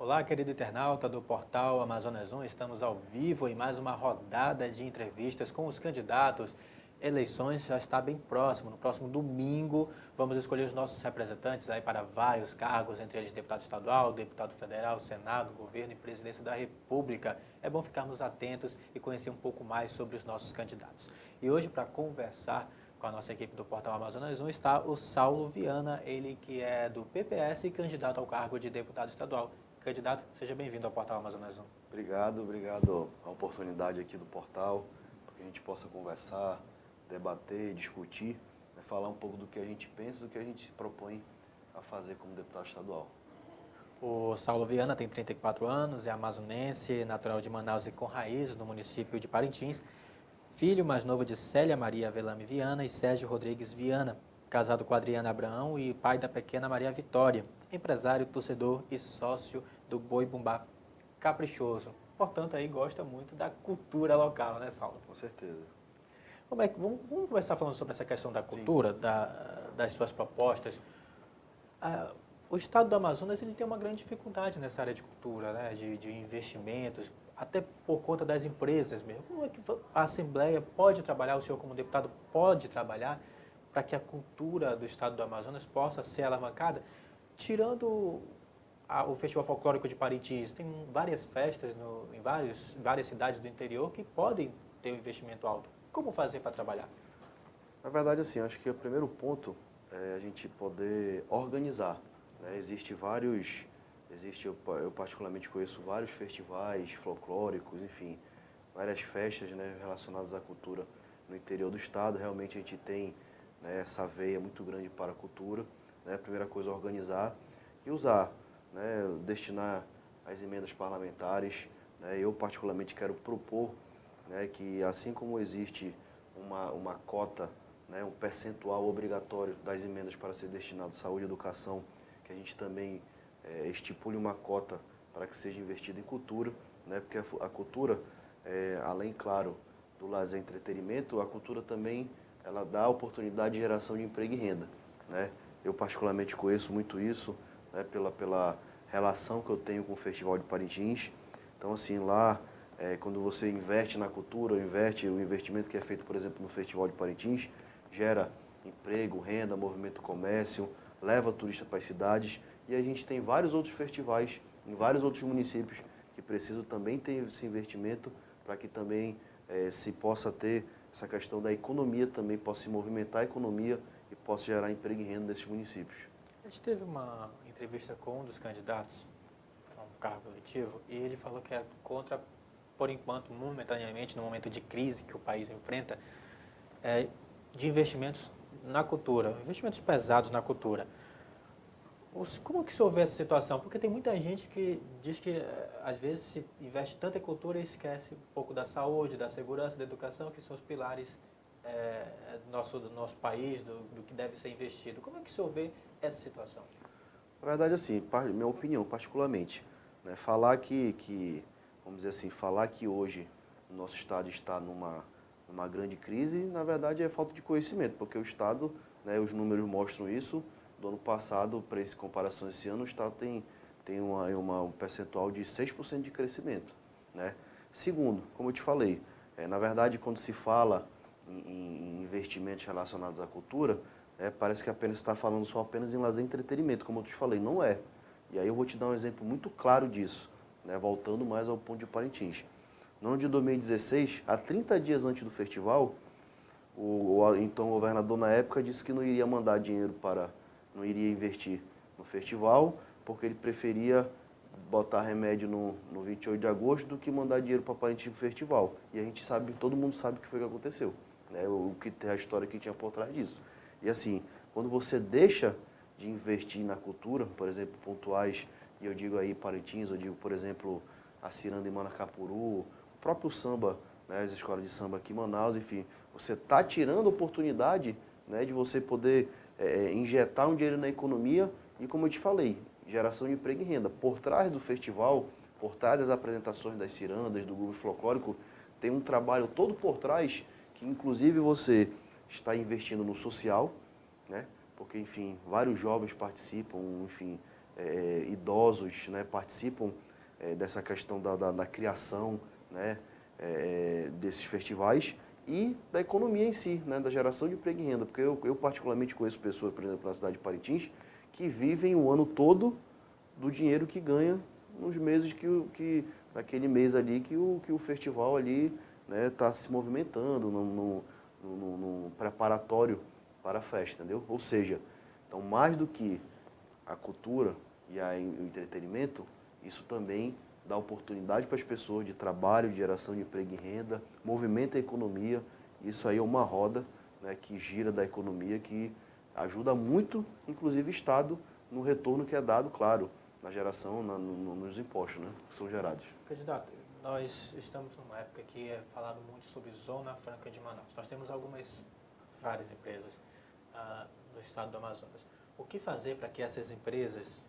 Olá, querido internauta do portal Amazonas 1, estamos ao vivo em mais uma rodada de entrevistas com os candidatos. Eleições já está bem próximo. No próximo domingo, vamos escolher os nossos representantes aí para vários cargos, entre eles deputado estadual, deputado federal, Senado, governo e presidência da República. É bom ficarmos atentos e conhecer um pouco mais sobre os nossos candidatos. E hoje, para conversar com a nossa equipe do portal Amazonas 1, está o Saulo Viana, ele que é do PPS e candidato ao cargo de deputado estadual. Candidato, seja bem-vindo ao portal Amazonas 1. Obrigado a oportunidade aqui do portal, para que a gente possa conversar, debater, discutir, falar um pouco do que a gente pensa, do que a gente propõe a fazer como deputado estadual. O Saulo Viana tem 34 anos, é amazonense, natural de Manaus e com raízes no município de Parintins, filho mais novo de Célia Maria Velame Viana e Sérgio Rodrigues Viana, casado com Adriana Abraão e pai da pequena Maria Vitória, empresário, torcedor e sócio do Boi Bumbá Caprichoso. Portanto, aí gosta muito da cultura local, né, Saulo? Com certeza. Vamos começar falando sobre essa questão da cultura, das suas propostas. O estado do Amazonas ele tem uma grande dificuldade nessa área de cultura, né, de investimentos, até por conta das empresas mesmo. Como é que a Assembleia pode trabalhar, o senhor como deputado pode trabalhar para que a cultura do estado do Amazonas possa ser alavancada, tirando o Festival Folclórico de Parintins? Tem várias festas em várias cidades do interior que podem ter um investimento alto. Como fazer para trabalhar? Na verdade, assim, acho que o primeiro ponto é a gente poder organizar. Eu particularmente conheço vários festivais folclóricos, enfim, várias festas, né, relacionadas à cultura no interior do estado. Realmente a gente tem, né, essa veia muito grande para a cultura. Né? A primeira coisa é organizar e usar, né, destinar as emendas parlamentares. Né? Eu particularmente quero propor, né, que assim como existe uma cota, né, um percentual obrigatório das emendas para ser destinado à saúde e educação, que a gente também estipule uma cota para que seja investido em cultura, né, porque a cultura, além, claro, do lazer e entretenimento, a cultura também ela dá oportunidade de geração de emprego e renda. Né? Eu particularmente conheço muito isso, né, pela relação que eu tenho com o Festival de Parintins. Então, assim, lá, quando você investe na cultura, o investimento que é feito, por exemplo, no Festival de Parintins, gera emprego, renda, movimento comércio, leva turista para as cidades, e a gente tem vários outros festivais em vários outros municípios que precisam também ter esse investimento para que também se possa ter essa questão da economia, também possa se movimentar a economia e possa gerar emprego e renda nesses municípios. A gente teve uma entrevista com um dos candidatos a um cargo eletivo e ele falou que era contra, por enquanto, momentaneamente, no momento de crise que o país enfrenta, de investimentos na cultura, investimentos pesados na cultura. Como que se houve essa situação? Porque tem muita gente que diz que, às vezes, se investe tanto em cultura e esquece um pouco da saúde, da segurança, da educação, que são os pilares do nosso país, do que deve ser investido. Como é que se houve essa situação? Na verdade, assim, minha opinião, particularmente, né, vamos dizer assim, falar que hoje o nosso Estado está numa grande crise, na verdade, é falta de conhecimento, porque o Estado, né, os números mostram isso. Do ano passado, para essa comparação esse ano, o Estado tem um percentual de 6% de crescimento. Né? Segundo, como eu te falei, na verdade, quando se fala em investimentos relacionados à cultura, parece que apenas está falando só apenas em lazer e entretenimento, como eu te falei, não é. E aí eu vou te dar um exemplo muito claro disso, né? Voltando mais ao ponto de Parintins. No ano de 2016, há 30 dias antes do festival, então o governador na época disse que não iria mandar dinheiro não iria investir no festival, porque ele preferia botar remédio no 28 de agosto do que mandar dinheiro para Parintins no festival. E a gente sabe, todo mundo sabe o que foi que aconteceu, né? A história que tinha por trás disso. E assim, quando você deixa de investir na cultura, por exemplo, pontuais, e eu digo aí Parintins, eu digo, por exemplo, a Ciranda em Manacapuru, o próprio samba, né, as escolas de samba aqui em Manaus, enfim, você está tirando a oportunidade, né, de você poder injetar um dinheiro na economia e, como eu te falei, geração de emprego e renda. Por trás do festival, por trás das apresentações das cirandas, do grupo folclórico, tem um trabalho todo por trás que, inclusive, você está investindo no social, né? Porque, enfim, vários jovens participam, enfim, idosos, né, participam dessa questão da criação, né, desses festivais e da economia em si, né, da geração de emprego e renda. Porque eu particularmente conheço pessoas, por exemplo, na cidade de Parintins, que vivem o ano todo do dinheiro que ganha nos meses naquele mês ali que o festival ali está se movimentando no preparatório para a festa, entendeu? Ou seja, então mais do que a cultura e o entretenimento, isso também dá oportunidade para as pessoas de trabalho, de geração de emprego e renda, movimenta a economia. Isso aí é uma roda, né, que gira da economia, que ajuda muito, inclusive o Estado, no retorno que é dado, claro, na geração, nos impostos, né, que são gerados. Candidato, nós estamos numa época que é falado muito sobre Zona Franca de Manaus. Nós temos várias empresas no estado do Amazonas. O que fazer para que essas empresas,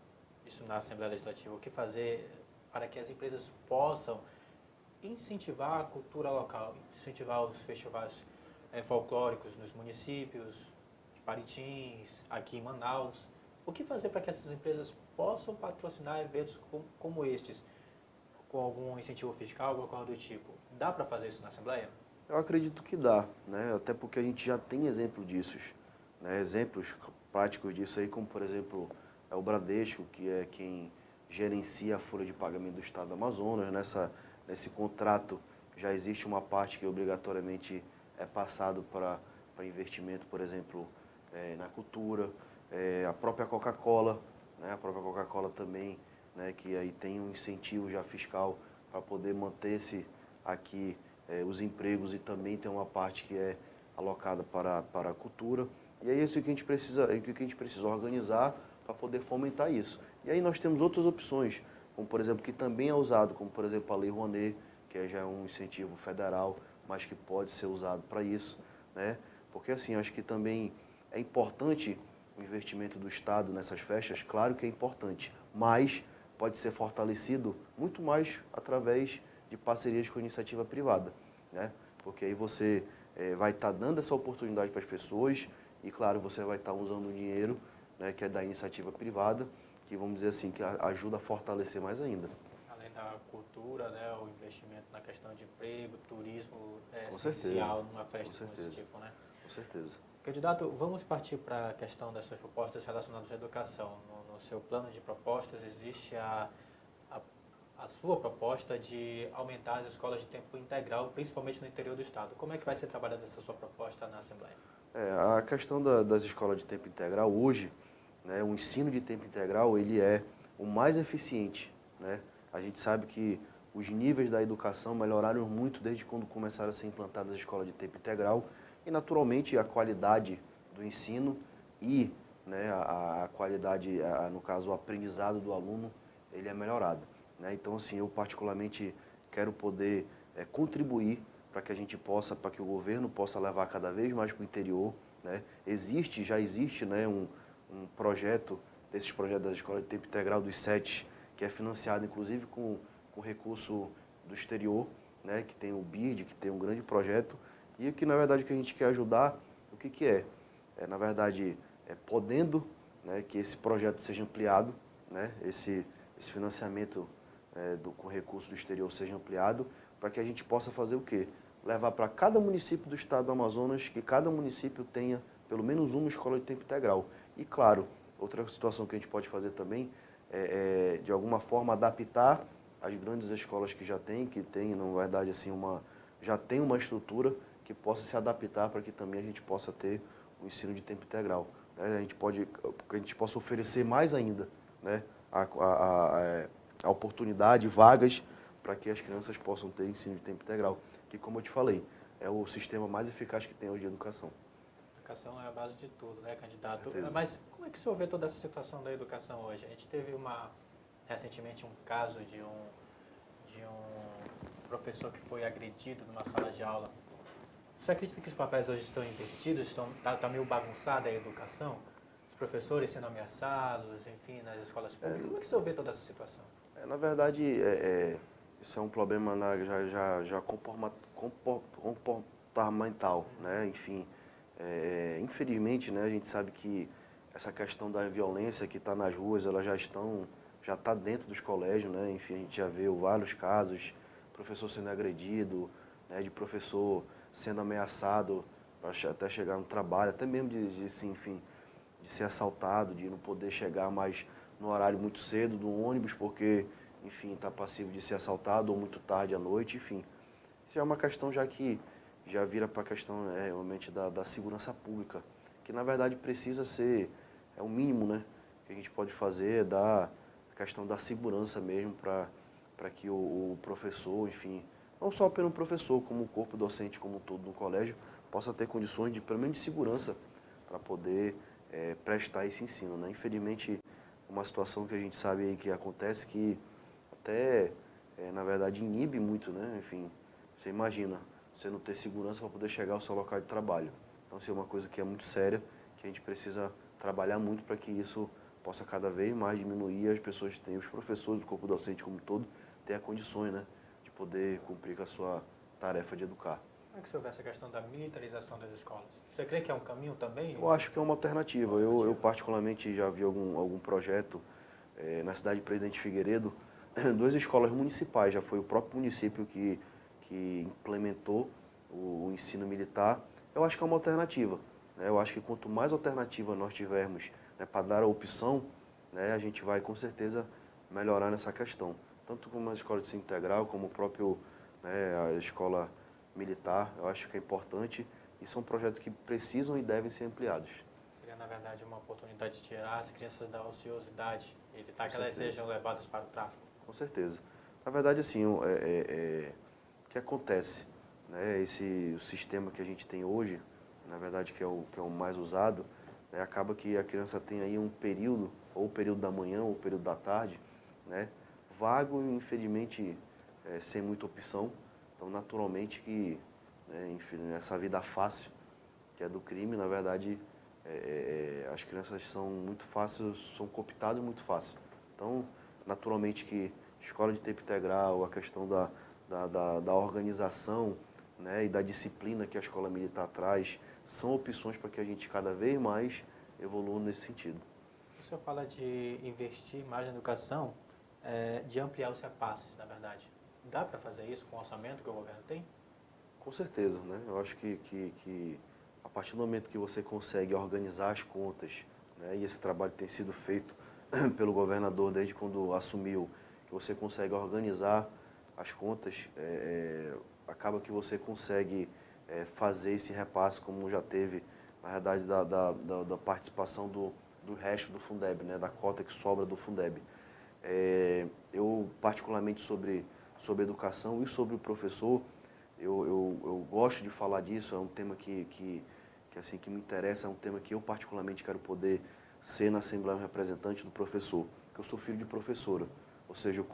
isso na Assembleia Legislativa, o que fazer para que as empresas possam incentivar a cultura local, incentivar os festivais folclóricos nos municípios de Parintins, aqui em Manaus? O que fazer para que essas empresas possam patrocinar eventos como estes, com algum incentivo fiscal, alguma coisa do tipo? Dá para fazer isso na Assembleia? Eu acredito que dá, né? Até porque a gente já tem exemplo disso, né? Exemplos práticos disso aí, como por exemplo o Bradesco, que é quem gerencia a folha de pagamento do Estado do Amazonas. Nesse contrato já existe uma parte que obrigatoriamente é passado para investimento, por exemplo, na cultura. A própria Coca-Cola, né? A própria Coca-Cola também, né? Que aí tem um incentivo já fiscal para poder manter-se aqui os empregos, e também tem uma parte que é alocada para a cultura. E é isso que a gente precisa organizar para poder fomentar isso. E aí nós temos outras opções, como por exemplo, que também é usado, como por exemplo a Lei Rouanet, que já é um incentivo federal, mas que pode ser usado para isso, né? Porque assim, acho que também é importante o investimento do Estado nessas festas, claro que é importante, mas pode ser fortalecido muito mais através de parcerias com a iniciativa privada, né? Porque aí você vai estar dando essa oportunidade para as pessoas e, claro, você vai estar usando o dinheiro, né, que é da iniciativa privada, que vamos dizer assim, que ajuda a fortalecer mais ainda. Além da cultura, né, o investimento na questão de emprego, turismo é Com essencial certeza, numa festa com desse certeza, tipo, né? com certeza. Candidato, vamos partir para a questão das suas propostas relacionadas à educação. No seu plano de propostas existe a sua proposta de aumentar as escolas de tempo integral, principalmente no interior do estado. Como é que vai ser trabalhada essa sua proposta na Assembleia? A questão das escolas de tempo integral hoje, né, o ensino de tempo integral, ele é o mais eficiente, né? A gente sabe que os níveis da educação melhoraram muito desde quando começaram a ser implantadas as escolas de tempo integral, e naturalmente a qualidade do ensino e, né, a qualidade, no caso o aprendizado do aluno, ele é melhorado, né? Então assim, eu particularmente quero poder contribuir para que a gente possa, para que o governo possa levar cada vez mais para o interior, né? Já existe, né, um projeto, desses projetos das escolas de tempo integral dos SETs, que é financiado inclusive com recurso do exterior, né, que tem o BID, que tem um grande projeto, e que na verdade que a gente quer ajudar, o que é? Na verdade, podendo, né, que esse projeto seja ampliado, né, esse financiamento com recurso do exterior seja ampliado, para que a gente possa fazer o quê? Levar para cada município do estado do Amazonas, que cada município tenha pelo menos uma escola de tempo integral. E claro, outra situação que a gente pode fazer também de alguma forma adaptar as grandes escolas que já tem, na verdade assim já tem uma estrutura que possa se adaptar para que também a gente possa ter o ensino de tempo integral, né? A gente possa oferecer mais ainda, né, a oportunidade, vagas para que as crianças possam ter ensino de tempo integral, que, como eu te falei, é o sistema mais eficaz que tem hoje de educação. A educação é a base de tudo, né, candidato? Certeza. Mas como é que o senhor vê toda essa situação da educação hoje? A gente teve recentemente um caso de um professor que foi agredido numa sala de aula. Você acredita que os papéis hoje estão invertidos? Está meio bagunçada a educação? Os professores sendo ameaçados, enfim, nas escolas públicas. Como é que o senhor vê toda essa situação? Na verdade, isso é um problema já comportamental, né? Enfim, infelizmente, né, a gente sabe que essa questão da violência que está nas ruas, ela já está dentro dos colégios, né? Enfim, a gente já viu vários casos, professor sendo agredido, né? De professor sendo ameaçado para até chegar no trabalho, até mesmo enfim, de ser assaltado, de não poder chegar mais no horário muito cedo do ônibus, porque, enfim, está passivo de ser assaltado ou muito tarde à noite, enfim. Isso já é uma questão já que já vira para a questão realmente da segurança pública, que na verdade precisa ser, é o mínimo, né, que a gente pode fazer, é dar a questão da segurança mesmo para que o professor, enfim, não só pelo professor, como o corpo docente como um todo no colégio, possa ter condições de, pelo menos de segurança, para poder prestar esse ensino, né? Infelizmente, uma situação que a gente sabe aí que acontece que até, na verdade, inibe muito, né? Enfim, você imagina, você não ter segurança para poder chegar ao seu local de trabalho. Então, isso é uma coisa que é muito séria, que a gente precisa trabalhar muito para que isso possa cada vez mais diminuir, as pessoas tenham, os professores, o corpo docente como um todo, tenham condições, né, de poder cumprir com a sua tarefa de educar. Como é que você vê essa questão da militarização das escolas? Você crê que é um caminho também? Eu acho que é uma alternativa. Eu particularmente já vi algum projeto na cidade de Presidente Figueiredo, duas escolas municipais, já foi o próprio município que implementou o ensino militar. Eu acho que é uma alternativa, né? Eu acho que quanto mais alternativa nós tivermos, né, para dar a opção, né, a gente vai com certeza melhorar nessa questão. Tanto como a escola de ensino integral, como o próprio, né, a escola militar, eu acho que é importante e são projetos que precisam e devem ser ampliados. Seria, na verdade, uma oportunidade de tirar as crianças da ociosidade e evitar que Com elas certeza. sejam levadas para o tráfico. Com certeza. Na verdade, assim, o que acontece, né, o sistema que a gente tem hoje, na verdade, que é o mais usado, né, acaba que a criança tem aí um período, ou o período da manhã, ou o período da tarde, né, vago e, infelizmente, sem muita opção. Então, naturalmente que, né, enfim, essa vida fácil, que é do crime, na verdade, as crianças são muito fáceis, são cooptadas muito fácil. Então, naturalmente que escola de tempo integral, a questão da organização, né, e da disciplina que a escola militar traz, são opções para que a gente cada vez mais evolua nesse sentido. O senhor fala de investir mais na educação, de ampliar os repasses, na verdade. Dá para fazer isso com o orçamento que o governo tem? Com certeza, né? Eu acho que a partir do momento que você consegue organizar as contas, né, e esse trabalho tem sido feito pelo governador desde quando assumiu, que você consegue organizar as contas, acaba que você consegue fazer esse repasse como já teve, na verdade, da participação do resto do Fundeb, né, da cota que sobra do Fundeb. Eu, particularmente sobre educação e sobre o professor, eu gosto de falar disso, é um tema que me interessa, é um tema que eu particularmente quero poder ser na Assembleia um representante do professor, porque eu sou filho de professora, ou seja,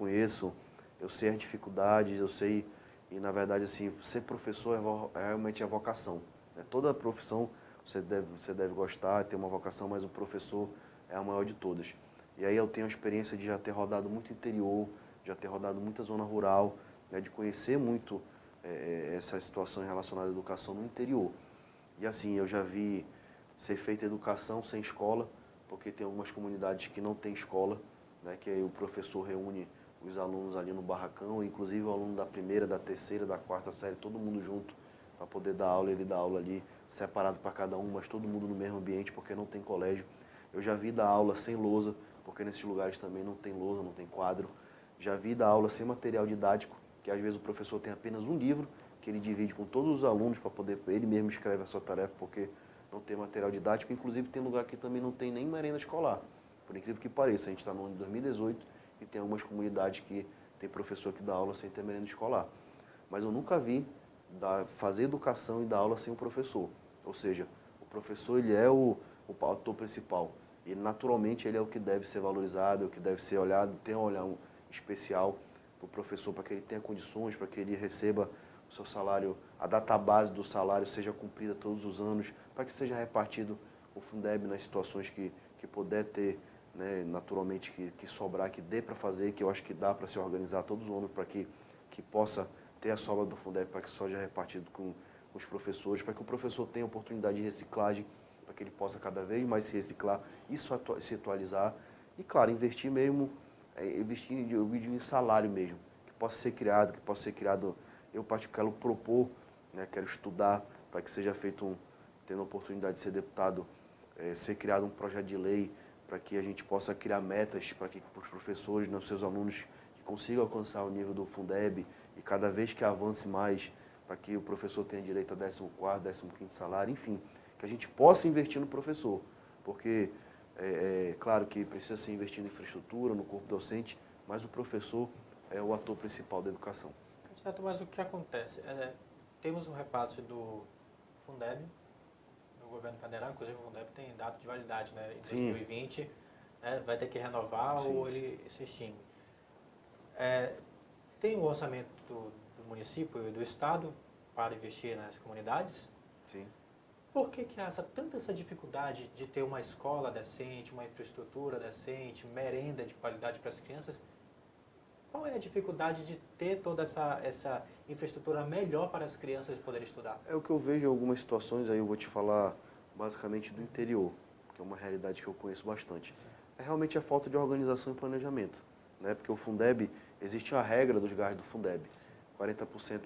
eu sei as dificuldades, eu sei, e na verdade assim, ser professor realmente é vocação, né? Toda profissão você deve gostar, ter uma vocação, mas o professor é a maior de todas. E aí eu tenho a experiência de já ter rodado muito interior, já ter rodado muita zona rural, né, de conhecer muito essas situações relacionadas à educação no interior. E assim, eu já vi ser feita educação sem escola, porque tem algumas comunidades que não tem escola, né, que aí o professor reúne os alunos ali no barracão, inclusive o aluno da primeira, da terceira, da quarta série, todo mundo junto, para poder dar aula, ele dá aula ali, separado para cada um, mas todo mundo no mesmo ambiente, porque não tem colégio. Eu já vi dar aula sem lousa, porque nesses lugares também não tem lousa, não tem quadro. Já vi dar aula sem material didático, que às vezes o professor tem apenas um livro, que ele divide com todos os alunos para poder, ele mesmo escreve a sua tarefa, porque não tem material didático. Inclusive tem lugar que também não tem nem merenda escolar, por incrível que pareça. A gente está no ano de 2018 e tem algumas comunidades que tem professor que dá aula sem ter merenda escolar. Mas eu nunca vi fazer educação e dar aula sem o professor. Ou seja, o professor ele é o ator principal. E naturalmente ele é o que deve ser valorizado, é o que deve ser olhado, tem um olhar especial para o professor, para que ele tenha condições, para que ele receba o seu salário, a database do salário seja cumprida todos os anos, para que seja repartido o Fundeb nas situações que puder ter, né, naturalmente que sobrar, que dê para fazer, que eu acho que dá para se organizar todos os anos para que possa ter a sobra do Fundeb, para que seja repartido com os professores, para que o professor tenha oportunidade de reciclagem, para que ele possa cada vez mais se reciclar e se atualizar. E, claro, investir mesmo, investir em salário mesmo, que possa ser criado, eu particularmente quero propor, né, quero estudar para que seja feito, tendo a oportunidade de ser deputado, ser criado um projeto de lei para que a gente possa criar metas para que os professores, né, os seus alunos, que consigam alcançar o nível do Fundeb e cada vez que avance mais, para que o professor tenha direito a 14º, 15º salário, enfim, que a gente possa investir no professor, porque claro que precisa ser investido em infraestrutura, no corpo docente, mas o professor é o ator principal da educação. Candidato, mas o que acontece? Temos um repasse do Fundeb, do governo federal, inclusive o Fundeb tem data de validade, né? Em 2020, vai ter que renovar ou ele se extingue. Tem o orçamento do município e do estado para investir nas comunidades? Sim. Por que há tanta essa dificuldade de ter uma escola decente, uma infraestrutura decente, merenda de qualidade para as crianças? Qual é a dificuldade de ter toda essa infraestrutura melhor para as crianças poderem estudar? É o que eu vejo em algumas situações, aí eu vou te falar basicamente do interior, que é uma realidade que eu conheço bastante. Sim. É realmente a falta de organização e planejamento, né? Porque o Fundeb, existe a regra dos gastos do Fundeb, 40%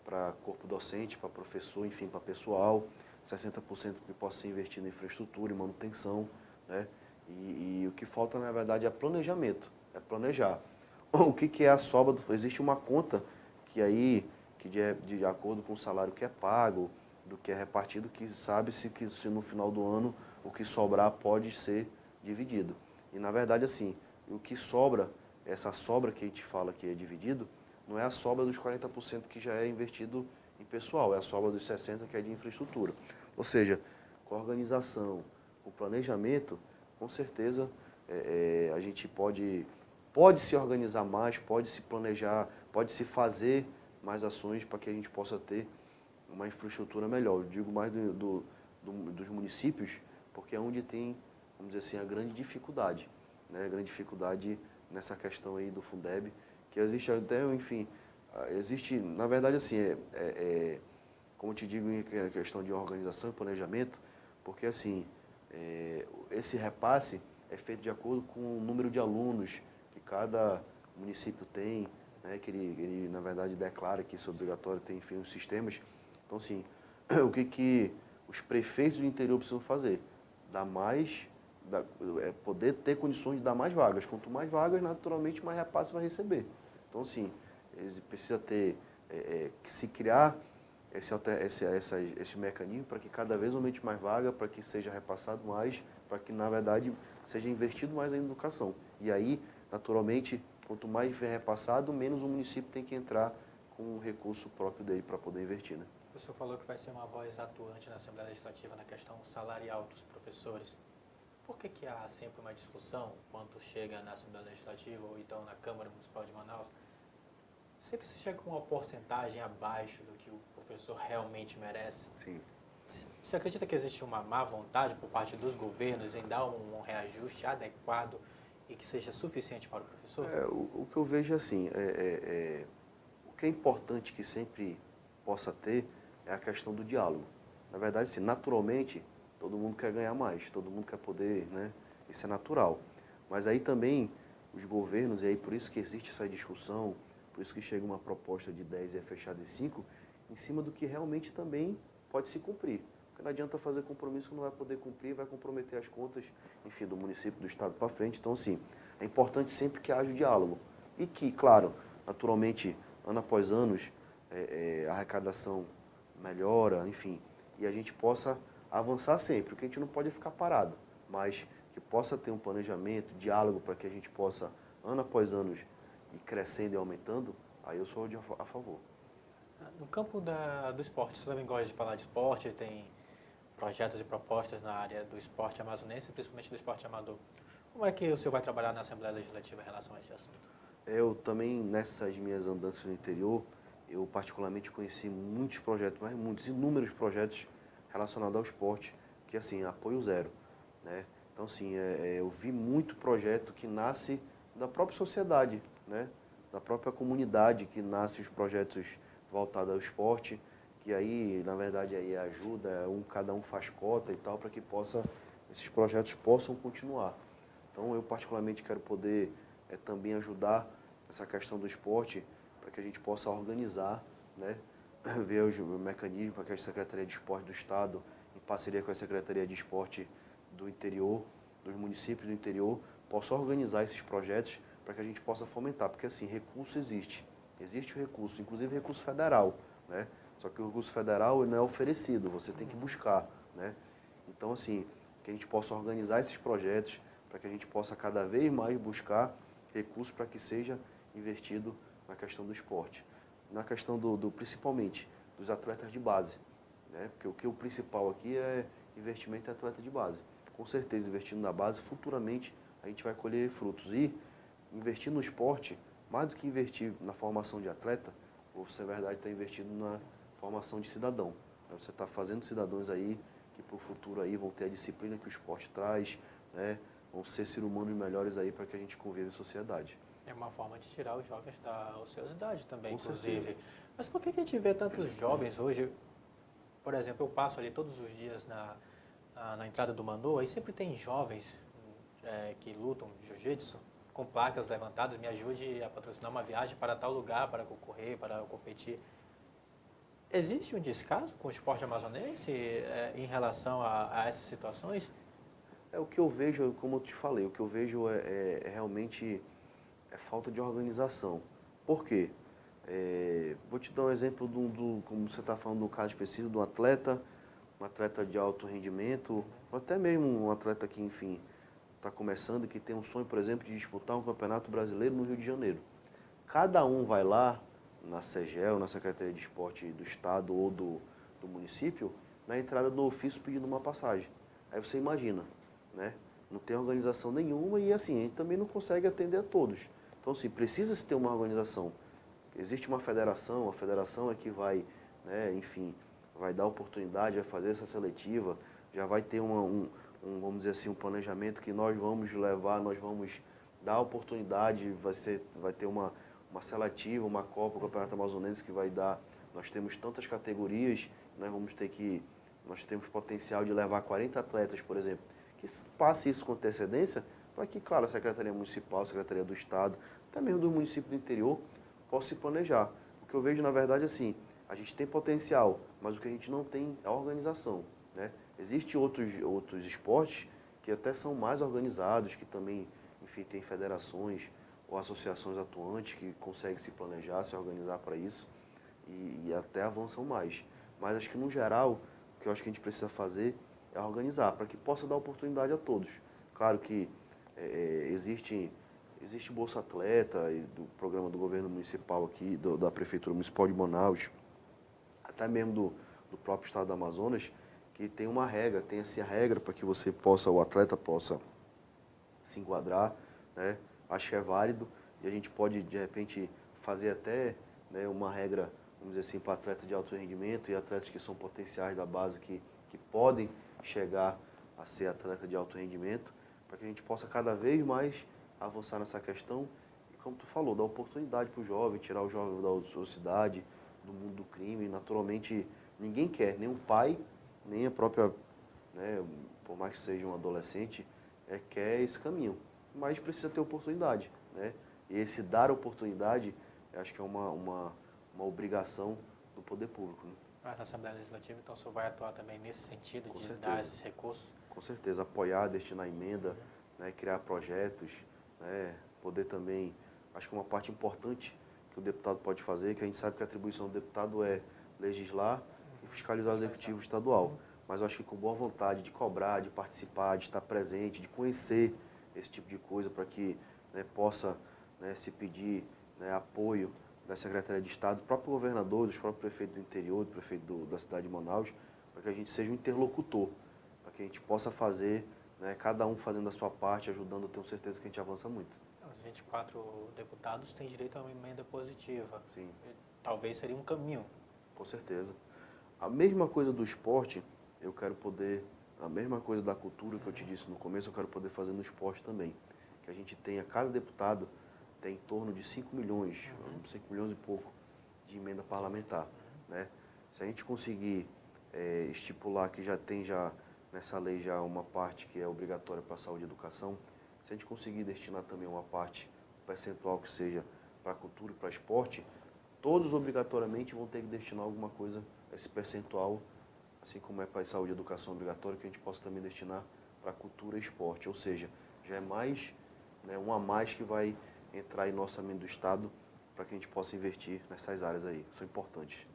para corpo docente, para professor, enfim, para pessoal, 60% que possa ser investido em infraestrutura e manutenção, né? E o que falta, na verdade, é planejamento, é planejar. O que é a sobra? Existe uma conta que aí, que de acordo com o salário que é pago, do que é repartido, que sabe-se que se no final do ano o que sobrar pode ser dividido. E, na verdade, assim, o que sobra, essa sobra que a gente fala que é dividido, não é a sobra dos 40% que já é investido em pessoal, é a sobra dos 60% que é de infraestrutura. Ou seja, com a organização, com o planejamento, com certeza a gente pode se organizar mais, pode se planejar, pode se fazer mais ações para que a gente possa ter uma infraestrutura melhor. Eu digo mais dos municípios, porque é onde tem, vamos dizer assim, a grande dificuldade, né? A grande dificuldade nessa questão aí do Fundeb, que existe até, enfim, existe, na verdade, assim, como eu te digo, em questão de organização e planejamento, porque, assim, esse repasse é feito de acordo com o número de alunos que cada município tem, né, que ele, na verdade, declara que isso é obrigatório, tem, enfim, os sistemas. Então, assim, o que os prefeitos do interior precisam fazer? Poder ter condições de dar mais vagas. Quanto mais vagas, naturalmente, mais repasse vai receber. Então, assim, eles precisam ter, se criar esse mecanismo para que cada vez aumente mais vaga, para que seja repassado mais, para que, na verdade, seja investido mais em educação. E aí, naturalmente, quanto mais vem repassado, menos o município tem que entrar com um recurso próprio dele para poder investir, né? O senhor falou que vai ser uma voz atuante na Assembleia Legislativa na questão salarial dos professores. Por que há sempre uma discussão, quando chega na Assembleia Legislativa ou então na Câmara Municipal de Manaus, sempre se chega com uma porcentagem abaixo do que o professor realmente merece? Sim. Você acredita que existe uma má vontade por parte dos governos em dar um reajuste adequado e que seja suficiente para o professor? O que eu vejo assim, o que é importante que sempre possa ter é a questão do diálogo. Na verdade, assim, naturalmente, todo mundo quer ganhar mais, todo mundo quer poder, né? Isso é natural. Mas aí também os governos, e aí por isso que existe essa discussão, por isso que chega uma proposta de 10 e é fechada em 5, em cima do que realmente também pode se cumprir. Porque não adianta fazer compromisso que não vai poder cumprir, vai comprometer as contas, enfim, do município, do estado para frente. Então, assim, é importante sempre que haja o diálogo. E que, claro, naturalmente, ano após ano, a arrecadação melhora, enfim, e a gente possa avançar sempre, porque a gente não pode ficar parado, mas que possa ter um planejamento, diálogo para que a gente possa, ano após ano, ir crescendo e aumentando, aí eu sou a favor. No campo do esporte, você também gosta de falar de esporte, tem projetos e propostas na área do esporte amazonense, principalmente do esporte amador. Como é que o senhor vai trabalhar na Assembleia Legislativa em relação a esse assunto? Eu também, nessas minhas andanças no interior, eu particularmente conheci muitos projetos, mas muitos, inúmeros projetos relacionados ao esporte, que assim, apoio zero, né? Então, assim, eu vi muito projeto que nasce da própria sociedade, né? Da própria comunidade, que nasce os projetos voltados ao esporte, que aí, na verdade, aí ajuda, cada um faz cota e tal, para que esses projetos possam continuar. Então, eu particularmente quero poder também ajudar essa questão do esporte, para que a gente possa organizar, né, ver o mecanismo para que a Secretaria de Esporte do Estado, em parceria com a Secretaria de Esporte do interior, dos municípios do interior, possa organizar esses projetos para que a gente possa fomentar, porque assim, recurso existe o recurso, inclusive recurso federal, né? Só que o recurso federal não é oferecido, você tem que buscar, né? Então assim, que a gente possa organizar esses projetos para que a gente possa cada vez mais buscar recursos para que seja investido na questão do esporte, na questão principalmente dos atletas de base, né? Porque o principal aqui é investimento em atleta de base. Com certeza, investindo na base, futuramente a gente vai colher frutos. E investir no esporte, mais do que investir na formação de atleta, você, na verdade, está investindo na formação de cidadão. Você está fazendo cidadãos aí que para o futuro aí vão ter a disciplina que o esporte traz, né? Vão ser seres humanos melhores aí para que a gente conviva em sociedade. É uma forma de tirar os jovens da ociosidade também, Com inclusive. certeza. Mas por que a gente vê tantos jovens hoje? Por exemplo, eu passo ali todos os dias na entrada do Manoa e sempre tem jovens que lutam jiu-jitsu com placas levantadas, me ajude a patrocinar uma viagem para tal lugar, para concorrer, para competir. Existe um descaso com o esporte amazonense em relação a essas situações? O que eu vejo, como eu te falei, o que eu vejo realmente falta de organização. Por quê? Vou te dar um exemplo como você está falando, no caso específico, de um atleta de alto rendimento, ou até mesmo um atleta que, enfim, está começando e que tem um sonho, por exemplo, de disputar um campeonato brasileiro no Rio de Janeiro. Cada um vai lá, na SEGEL, na Secretaria de Esporte do Estado ou do município, na entrada do ofício pedindo uma passagem. Aí você imagina, né? Não tem organização nenhuma e assim, a gente também não consegue atender a todos. Então, assim, precisa-se ter uma organização. Existe uma federação, a federação é que vai, né, enfim, vai dar oportunidade, vai fazer essa seletiva, já vai ter vamos dizer assim, um planejamento que nós vamos levar, nós vamos dar oportunidade, vai ter uma seletiva, uma Copa, o Campeonato Amazonense que vai dar, nós temos tantas categorias, nós temos potencial de levar 40 atletas, por exemplo, que passe isso com antecedência, para que, claro, a Secretaria Municipal, a Secretaria do Estado, até mesmo do município do interior, possa se planejar. O que eu vejo, na verdade, assim, a gente tem potencial, mas o que a gente não tem é a organização, né? Existem outros esportes que até são mais organizados, que também, enfim, tem federações ou associações atuantes que conseguem se planejar, se organizar para isso e até avançam mais. Mas acho que, no geral, o que eu acho que a gente precisa fazer é organizar, para que possa dar oportunidade a todos. Claro que existe Bolsa Atleta e do programa do governo municipal aqui, da Prefeitura Municipal de Manaus, até mesmo do próprio Estado do Amazonas, que tem uma regra, tem assim a regra para que o atleta possa se enquadrar, né? Acho que é válido e a gente pode, de repente, fazer até, né, uma regra, vamos dizer assim, para atletas de alto rendimento e atletas que são potenciais da base que podem chegar a ser atleta de alto rendimento, para que a gente possa cada vez mais avançar nessa questão e, como tu falou, dar oportunidade para o jovem, tirar o jovem da ociosidade, do mundo do crime. Naturalmente, ninguém quer, nem o pai, nem a própria, né, por mais que seja um adolescente, quer esse caminho. Mas precisa ter oportunidade, né? E esse dar oportunidade, acho que é uma obrigação do poder público, né? Na Assembleia Legislativa, então, o senhor vai atuar também nesse sentido Com de certeza. dar esses recursos? Com certeza, apoiar, destinar emenda, né, criar projetos, né, poder também, acho que uma parte importante que o deputado pode fazer, que a gente sabe que a atribuição do deputado é legislar e fiscalizar o executivo estadual, mas eu acho que com boa vontade de cobrar, de participar, de estar presente, de conhecer esse tipo de coisa para que, né, possa, né, se pedir, né, apoio da Secretaria de Estado, do próprio governador, dos próprios prefeitos do interior, do prefeito da cidade de Manaus, para que a gente seja um interlocutor, para que a gente possa fazer, né, cada um fazendo a sua parte, ajudando, eu tenho certeza que a gente avança muito. Os 24 deputados têm direito a uma emenda positiva. Sim. Talvez seria um caminho. Com certeza. A mesma coisa do esporte, a mesma coisa da cultura que eu te disse no começo, eu quero poder fazer no esporte também. Que a gente tenha, cada deputado tem em torno de 5 milhões, 5 milhões e pouco de emenda parlamentar, né? Se a gente conseguir estipular que já tem nessa lei já uma parte que é obrigatória para saúde e educação, se a gente conseguir destinar também uma parte, um percentual que seja para cultura e para esporte, todos obrigatoriamente vão ter que destinar alguma coisa a esse percentual, assim como é para a saúde e educação obrigatória, que a gente possa também destinar para cultura e esporte. Ou seja, já é mais, né, um a mais que vai entrar em nosso orçamento do Estado para que a gente possa investir nessas áreas aí, são importantes.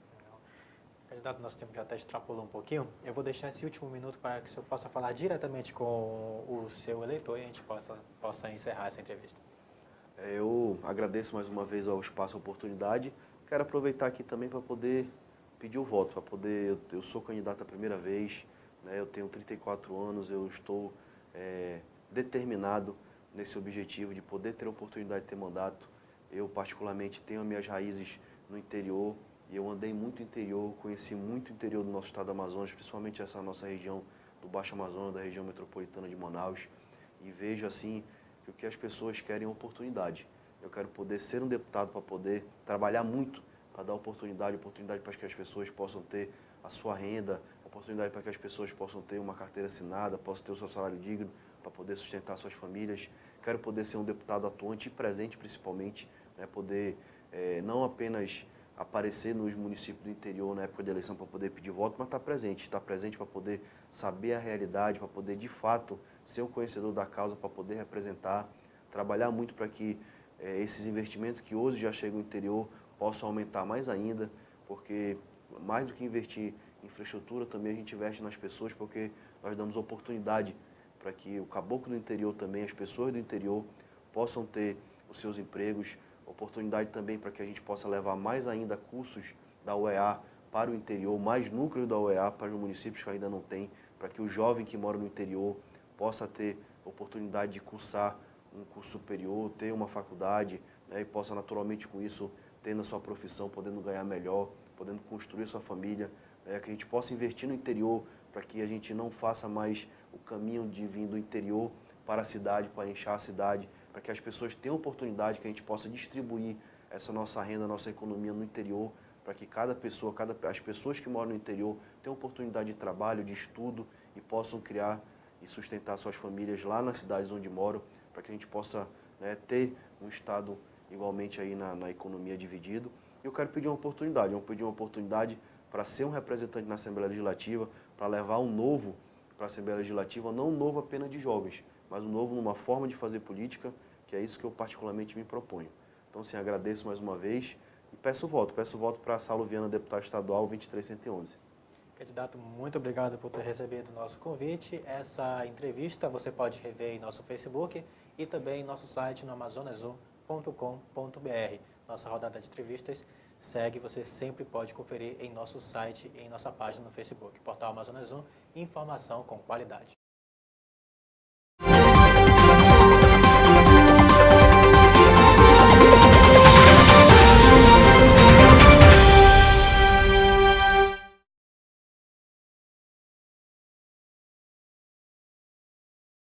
Candidato, nosso tempo já até extrapolou um pouquinho. Eu vou deixar esse último minuto para que o senhor possa falar diretamente com o seu eleitor e a gente possa encerrar essa entrevista. Eu agradeço mais uma vez ao espaço, a oportunidade. Quero aproveitar aqui também para poder pedir o voto, para poder, eu sou candidato a primeira vez, né, eu tenho 34 anos, eu estou determinado nesse objetivo de poder ter a oportunidade de ter mandato. Eu particularmente tenho as minhas raízes no interior e eu andei muito interior, conheci muito o interior do nosso estado do Amazonas, principalmente essa nossa região do Baixo Amazonas, da região metropolitana de Manaus, e vejo assim que o que as pessoas querem é oportunidade. Eu quero poder ser um deputado para poder trabalhar muito, para dar oportunidade para que as pessoas possam ter a sua renda, oportunidade para que as pessoas possam ter uma carteira assinada, possam ter o seu salário digno, para poder sustentar suas famílias. Quero poder ser um deputado atuante e presente, principalmente, né, poder não apenas aparecer nos municípios do interior na época de eleição para poder pedir voto, mas estar presente para poder saber a realidade, para poder, de fato, ser um conhecedor da causa, para poder representar, trabalhar muito para que esses investimentos que hoje já chegam no interior possam aumentar mais ainda, porque mais do que investir em infraestrutura, também a gente investe nas pessoas, porque nós damos oportunidade para que o caboclo do interior também, as pessoas do interior, possam ter os seus empregos, oportunidade também para que a gente possa levar mais ainda cursos da UEA para o interior, mais núcleos da UEA para os municípios que ainda não têm, para que o jovem que mora no interior possa ter oportunidade de cursar um curso superior, ter uma faculdade, né, e possa naturalmente com isso ter na sua profissão, podendo ganhar melhor, podendo construir sua família, que a gente possa investir no interior para que a gente não faça mais o caminho de vir do interior para a cidade, para inchar a cidade, para que as pessoas tenham oportunidade, que a gente possa distribuir essa nossa renda, nossa economia no interior, para que cada pessoa, as pessoas que moram no interior tenham oportunidade de trabalho, de estudo e possam criar e sustentar suas famílias lá nas cidades onde moram, para que a gente possa, né, ter um Estado igualmente aí na economia dividido. E eu quero pedir uma oportunidade para ser um representante na Assembleia Legislativa, para levar um novo para a Assembleia Legislativa, não um novo apenas de jovens, mas um novo numa forma de fazer política, que é isso que eu particularmente me proponho. Então, sim, agradeço mais uma vez e peço voto para Saulo Viana, deputado estadual 23111. Candidato, muito obrigado por ter recebido o nosso convite. Essa entrevista você pode rever em nosso Facebook e também em nosso site no amazonasul.com.br. Nossa rodada de entrevistas segue, você sempre pode conferir em nosso site e em nossa página no Facebook. Portal Amazonas Zoom, informação com qualidade.